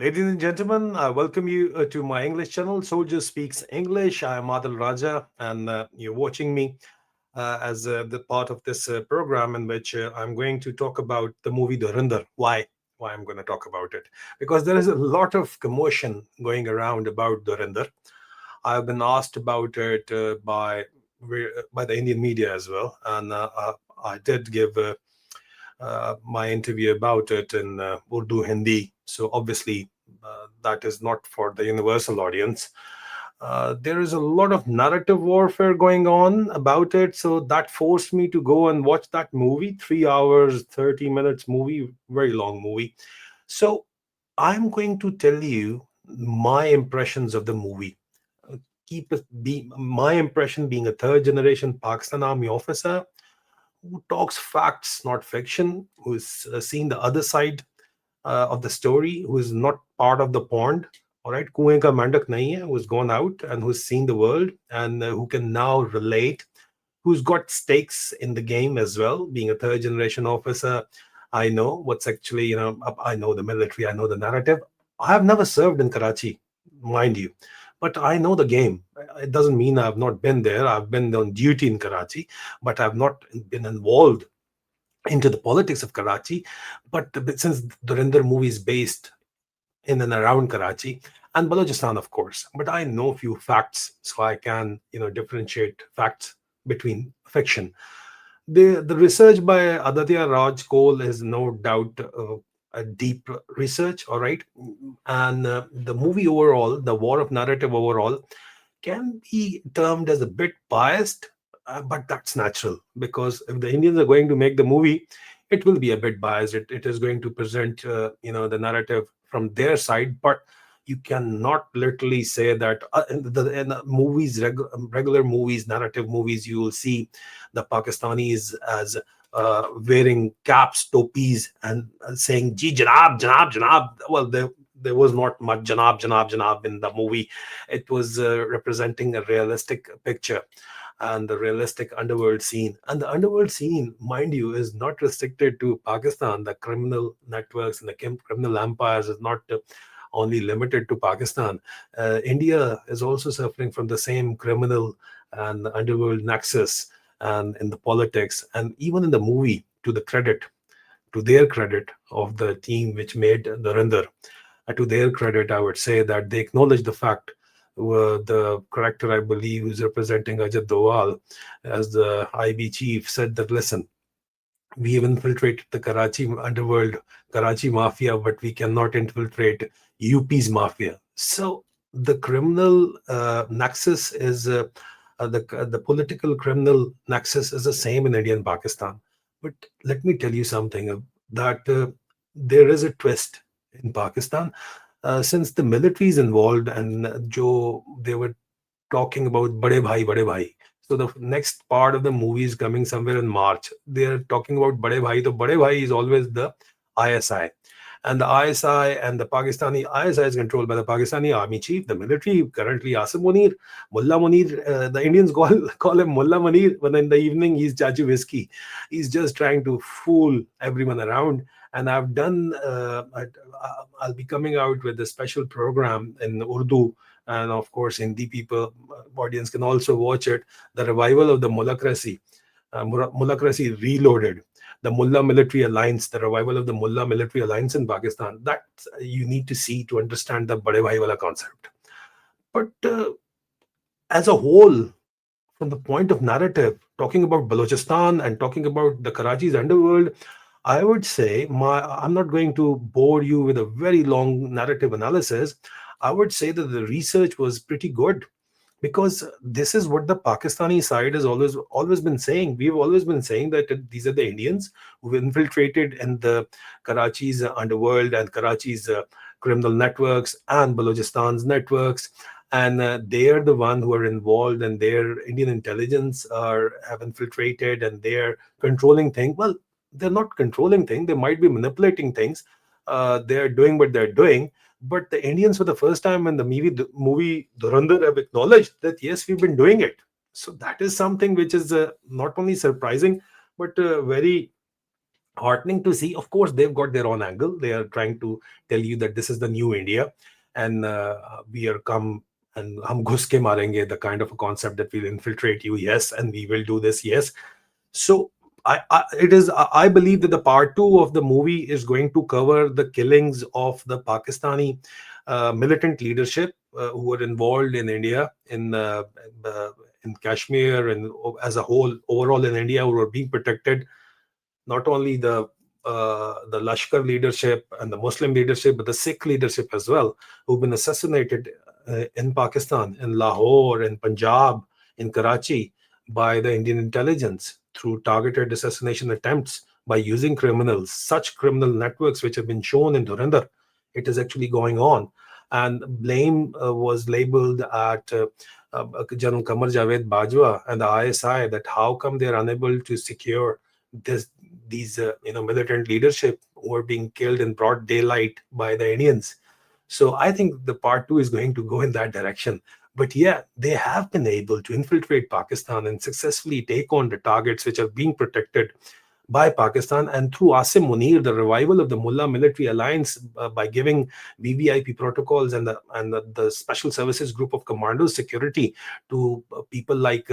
Ladies and gentlemen, I welcome you to my English channel, Soldier Speaks English. I am Adil Raja, and you're watching me as the part of this program in which I'm going to talk about the movie Dhurandar. Why? Why I'm going to talk about it? Because there is a lot of commotion going around about Dhurandar. I've been asked about it by the Indian media as well, and I did give my interview about it in Urdu Hindi. So obviously, that is not for the universal audience. There is a lot of narrative warfare going on about it, so that forced me to go and watch that movie. 3 hours, 30 minutes movie, very long movie. So I'm going to tell you my impressions of the movie. Keep it be my impression being a third generation Pakistan Army officer who talks facts, not fiction, who's seen the other side of the story, who is not part of the pond. All right, कुएं का मेंढक नहीं है, who's gone out and who's seen the world and who can now relate, who's got stakes in the game as well. Being a third generation officer, I know what's actually, I know the military, I know the narrative. I have never served in Karachi, mind you, but I know the game. It doesn't mean I've not been there. I've been on duty in Karachi, but I've not been involved into the politics of Karachi. But since the Dhurandar movie is based in and around Karachi and Balochistan, of course, but I know a few facts, so I can differentiate facts between fiction. The research by Aditya Raj Cole is no doubt a deep research, all right, and the movie overall, the war of narrative overall, can be termed as a bit biased, but that's natural because if the Indians are going to make the movie, it will be a bit biased. It is going to present, the narrative from their side, but you cannot literally say that in the movies, regular movies, narrative movies, you will see the Pakistanis as wearing caps, topis, and saying "Ji Janab, Janab, Janab." Well, there was not much Janab, Janab, Janab in the movie. It was representing a realistic picture and the realistic underworld scene. And the underworld scene, mind you, is not restricted to Pakistan. The criminal networks and the criminal empires is not only limited to Pakistan. India is also suffering from the same criminal and underworld nexus and in the politics. And even in the movie, to their credit of the team which made Dhurandar, to their credit, I would say that they acknowledge the fact. The character, I believe, who's representing Ajit Doval as the IB chief, said that, listen, we have infiltrated the Karachi underworld, Karachi mafia, but we cannot infiltrate UP's mafia. So the criminal nexus is the political criminal nexus is the same in India and Pakistan. But let me tell you something that there is a twist in Pakistan. Since the military is involved and Joe, they were talking about Bade Bhai, Bade Bhai. So the next part of the movie is coming somewhere in March. They're talking about Bade Bhai. The Bade Bhai is always the ISI. And the ISI and the Pakistani ISI is controlled by the Pakistani army chief, the military, currently Asim Munir, Mullah Munir. The Indians call him Mullah Munir, but in the evening he's Chachu Whiskey. He's just trying to fool everyone around. And I've done, I'll be coming out with a special program in Urdu, and of course Hindi people, audience can also watch it, the revival of the Mullacracy, Mullacracy Reloaded, the Mullah Military Alliance, the revival of the Mullah Military Alliance in Pakistan. That you need to see to understand the Bade Bhai wala concept. But as a whole, from the point of narrative, talking about Balochistan and talking about the Karachi's underworld, I would say I'm not going to bore you with a very long narrative analysis. I would say that the research was pretty good because this is what the Pakistani side has always been saying. We've always been saying that these are the Indians who infiltrated in the Karachi's underworld and Karachi's criminal networks and Balochistan's networks. and they are the one who are involved, and their Indian intelligence are have infiltrated, and they're controlling things. Well, they're not controlling things, they might be manipulating things. They're doing what they're doing, but the Indians, for the first time in the movie Dhurandar, have acknowledged that yes, we've been doing it. So that is something which is not only surprising, but very heartening to see. Of course, they've got their own angle. They are trying to tell you that this is the new India, and we are come and hum ghus ke marenge, the kind of a concept that we'll infiltrate you, yes, and we will do this, yes. So I believe that the part two of the movie is going to cover the killings of the Pakistani militant leadership who were involved in India, uh, in Kashmir, and as a whole, overall in India, who were being protected, not only the Lashkar leadership and the Muslim leadership, but the Sikh leadership as well, who've been assassinated in Pakistan, in Lahore, in Punjab, in Karachi, by the Indian intelligence through targeted assassination attempts by using criminals, such criminal networks which have been shown in Dhurandhar. It is actually going on. And blame was labeled at General Kamar Javed Bajwa and the ISI, that how come they are unable to secure this these militant leadership who are being killed in broad daylight by the Indians. So I think the part two is going to go in that direction. But yeah, they have been able to infiltrate Pakistan and successfully take on the targets which are being protected by Pakistan. And through Asim Munir, the revival of the Mullah military alliance, by giving VVIP protocols and the special services group of commandos security to people like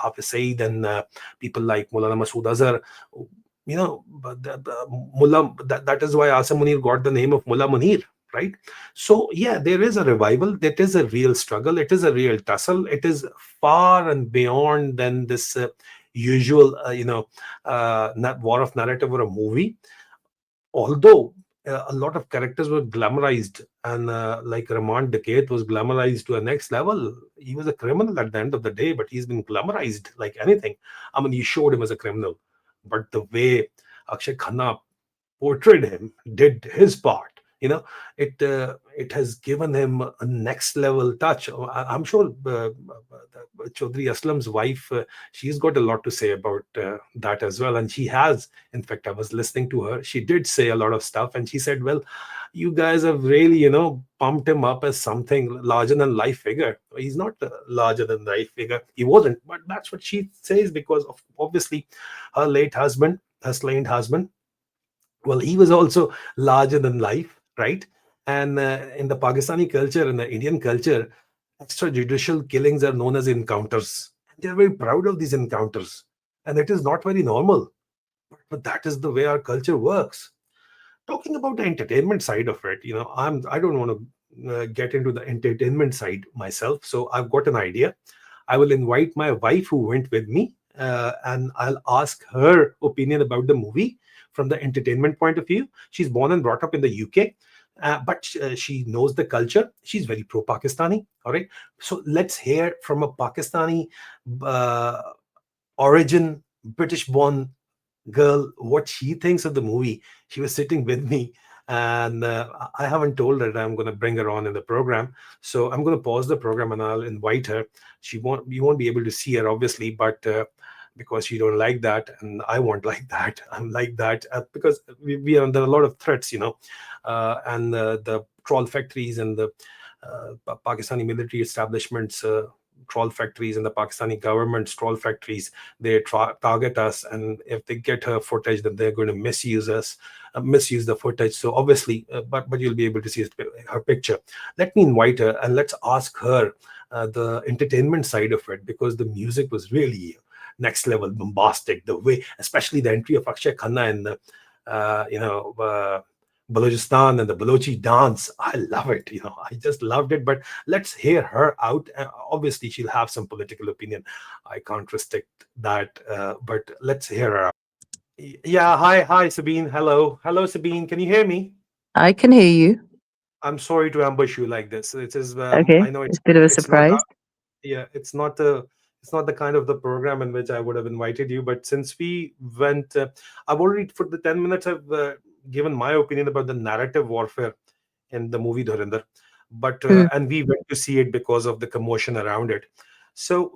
Hafiz Saeed and people like Mulana Masood Azhar. But the Mullah, that is why Asim Munir got the name of Mullah Munir, right? So yeah, there is a revival. It is a real struggle. It is a real tussle. It is far and beyond than this usual, war of narrative or a movie. Although a lot of characters were glamorized, and like Rahman Dakait was glamorized to a next level. He was a criminal at the end of the day, but he's been glamorized like anything. I mean, you showed him as a criminal, but the way Akshay Khanna portrayed him, did his part. It has given him a next level touch. I'm sure Chaudhry Aslam's wife, she's got a lot to say about that as well, and she has. In fact, I was listening to her. She did say a lot of stuff, and she said, "Well, you guys have really, pumped him up as something larger than life figure. He's not a larger than life figure. He wasn't, but that's what she says because of obviously her late husband, her slain husband. Well, he was also larger than life, right? And in the Pakistani culture, in the Indian culture, extrajudicial killings are known as encounters. They're very proud of these encounters, and it is not very normal, but that is the way our culture works. Talking about the entertainment side of it, I don't want to get into the entertainment side myself, so I've got an idea. I will invite my wife who went with me, and I'll ask her opinion about the movie from the entertainment point of view. She's born and brought up in the UK, but she knows the culture. She's very pro Pakistani. All right. So let's hear from a Pakistani uh, origin, British born girl what she thinks of the movie. She was sitting with me, and I haven't told her that I'm going to bring her on in the program. So I'm going to pause the program and I'll invite her. You won't be able to see her obviously, but because she don't like that, and I won't like that. I'm like that because we are under a lot of threats, and the troll factories and the Pakistani military establishments. Troll factories and the Pakistani government's troll factories, they target us, and if they get her footage, then they're going to misuse us, misuse the footage. So obviously, but you'll be able to see her picture. Let me invite her and let's ask her the entertainment side of it, because the music was really next level bombastic. The way, especially the entry of Akshay Khanna and the Balochistan and the Balochi dance. I love it. I just loved it. But let's hear her out. Obviously, she'll have some political opinion. I can't restrict that. But let's hear her out. Yeah. Hi, Sabine. Hello, Sabine. Can you hear me? I can hear you. I'm sorry to ambush you like this. It is. Okay. I know It's a bit of a it's not. surprise. Yeah, it's not the kind of the program in which I would have invited you. But since we went, I've already for the 10 minutes I've given my opinion about the narrative warfare in the movie Dhurandhar. but Mm. and we went to see it because of the commotion around it. So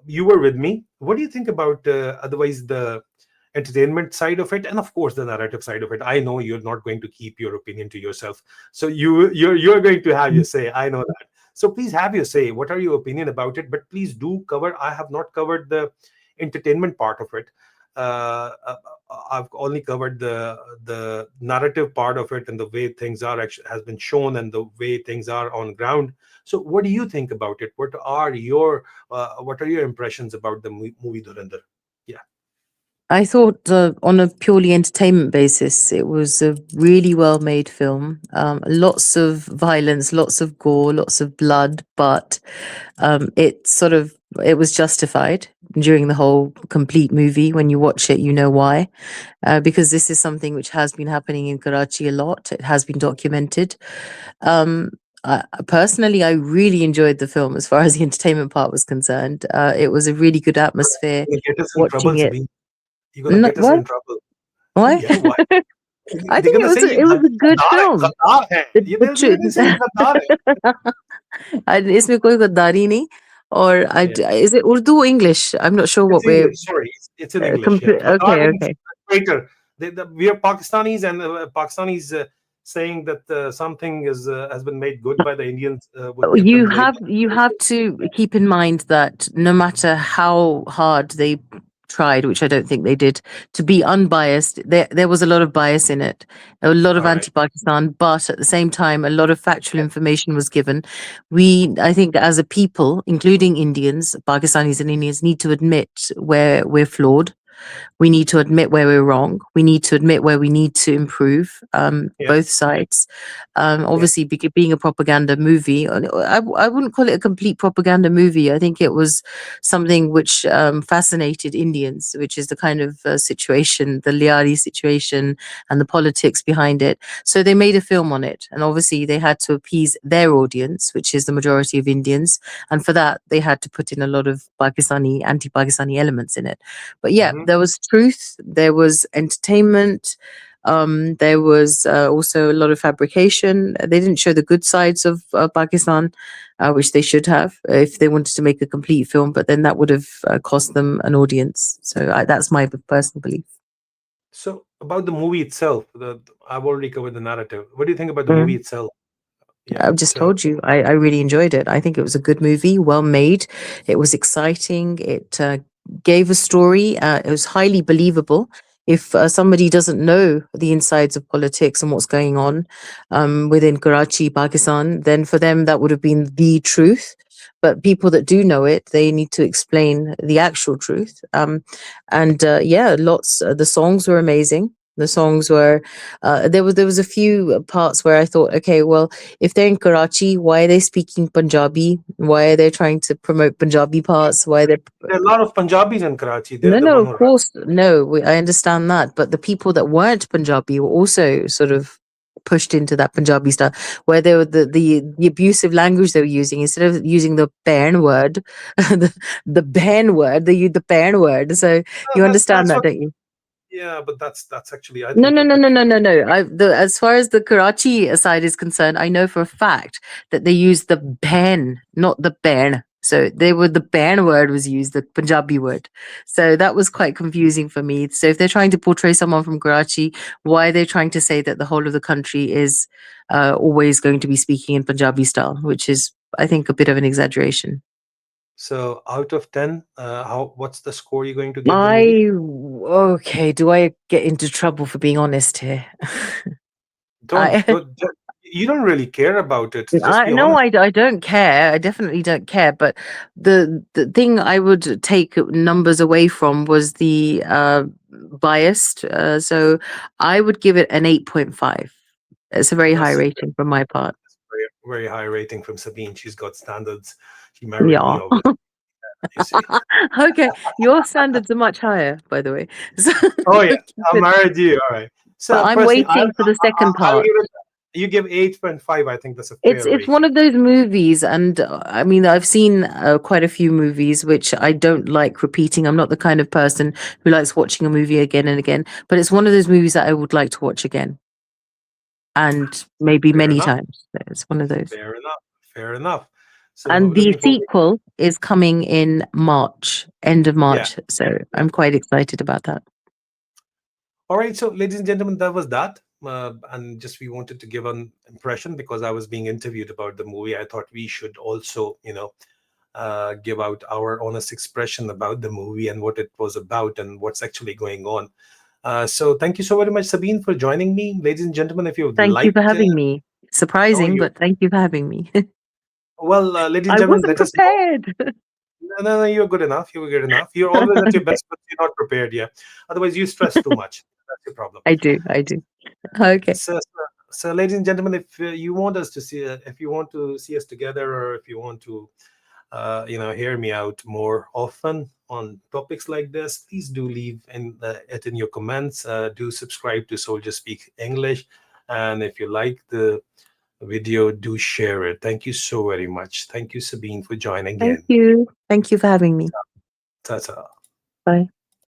you were with me. What do you think about otherwise the entertainment side of it, and of course the narrative side of it? I know you're not going to keep your opinion to yourself, so you're going to have your say. I know that. So please have your say. What are your opinion about it? But please do cover. I have not covered the entertainment part of it. I've only covered the narrative part of it and the way things are actually has been shown and the way things are on ground. So what do you think about it? What are your impressions about the movie Dhurandhar? Yeah. I thought, on a purely entertainment basis, it was a really well made film. Lots of violence, lots of gore, lots of blood, but it was justified during the whole complete movie. When you watch it, you know why. Because this is something which has been happening in Karachi a lot. It has been documented. Um, Personally, I really enjoyed the film as far as the entertainment part was concerned. It was a really good atmosphere You're gonna get us in watching trouble, it. Sabine. You're gonna get us What? in trouble. Why? Yeah, why? I They're think gonna say you it was a good gaddar hai, film. gaddar hai. The They're truth. gonna say you gaddar hai. इसमें कोई गद्दारी नहीं. Or Yeah. is it Urdu or English? I'm not sure It's what we're. English. Sorry, it's in English. Yeah, gaddar Okay, means okay. traitor. We are Pakistanis, and Pakistanis saying that something has been made good by the Indians would give them label. You have to keep in mind that no matter how hard they tried, which I don't think they did, to be unbiased, there was a lot of bias in it, a lot of All right. anti-Pakistan, but at the same time, a lot of factual information was given. I think, as a people, including Indians, Pakistanis and Indians, need to admit where we're flawed. We need to admit where we're wrong. We need to admit where we need to improve, Yeah. both sides. Yeah. Obviously, being a propaganda movie, I wouldn't call it a complete propaganda movie. I think it was something which fascinated Indians, which is the kind of situation, the Liari situation, and the politics behind it. So they made a film on it. And obviously, they had to appease their audience, which is the majority of Indians. And for that, they had to put in a lot of anti Pakistani elements in it. But yeah, Hmm. there was truth, there was entertainment, there was also a lot of fabrication. They didn't show the good sides of Pakistan, which they should have if they wanted to make a complete film, but then that would have cost them an audience. So that's my personal belief. So about the movie itself, I've already covered the narrative. What do you think about the movie Mm. itself? Yeah. I've just So told you, I really enjoyed it. I think it was a good movie, well made. It was exciting. It gave a story. It was highly believable. If somebody doesn't know the insides of politics and what's going on within Karachi, Pakistan, then for them that would have been the truth. But people that do know it, they need to explain the actual truth. And yeah, lots. The songs were amazing. The songs were there was a few parts where I thought, okay, well, if they're in Karachi, why are they speaking Punjabi? Why are they trying to promote Punjabi parts? Why they there are a lot of Punjabis in Karachi. They're No, the no, one of who run. course, no. I understand that, but the people that weren't Punjabi were also sort of pushed into that Punjabi style, where they were the abusive language they were using instead of using the ban word, the ban word, they used the ban word. So you understand That's that, what. don't you? Yeah, but that's actually I No, think no, a no, bit. no, no, no, no. As far as the Karachi side is concerned, I know for a fact that they used the ban, not the ban. So the ban word was used, the Punjabi word. So that was quite confusing for me. So if they're trying to portray someone from Karachi, why are they trying to say that the whole of the country is always going to be speaking in Punjabi style, which is, I think, a bit of an exaggeration. So out of 10, how what's the score you're going to give the movie? Okay, do I get into trouble for being honest here? Don't, I don't you don't really care about it. Just I be no, honest. I don't care. I definitely don't care. But the thing I would take numbers away from was the biased. So I would give it an 8.5. It's a very high That's rating from my part. very, very high rating from Sabine. She's got standards. She married me, Yeah. obviously. You see. Okay, your standards are much higher, by the way. So Oh yeah, keep I it. married you. All right. But So I'm personally, waiting for the second I'll part. give it. You give 8.5. I think that's a fair It's one rating. of those movies, and I mean, I've seen quite a few movies which I don't like repeating. I'm not the kind of person who likes watching a movie again and again, but it's one of those movies that I would like to watch again. and maybe Fair many enough. times. It's one of those. Fair enough. Fair enough. So And the looking forward. sequel is coming in March, end of Yeah. March. So Yeah. I'm quite excited about that. All right. So, ladies and gentlemen, that was that. And just we wanted to give an impression because I was being interviewed about the movie. I thought we should also, give out our honest expression about the movie and what it was about and what's actually going on. So, thank you so very much, Sabine, for joining me. Ladies and gentlemen, if you would Thank you for like, having me. oh, Surprising, you but thank you for having me. well, ladies and I gentlemen, wasn't let us know. prepared. No, no, no, you're good enough. You were good enough. You're always at your best, but you're not prepared yet. Otherwise, you stress too much. That's your problem. I do. I do. Okay. So, ladies and gentlemen, if you want us to see, if you want to see us together, or if you want to, hear me out more often on topics like this, please do leave it in your comments. Do subscribe to Soldier Speak English, and if you like the video, do share it. Thank you so very much. Thank you, Sabine, for joining Thank in. you. Thank you for having me. Ta-ta. Bye.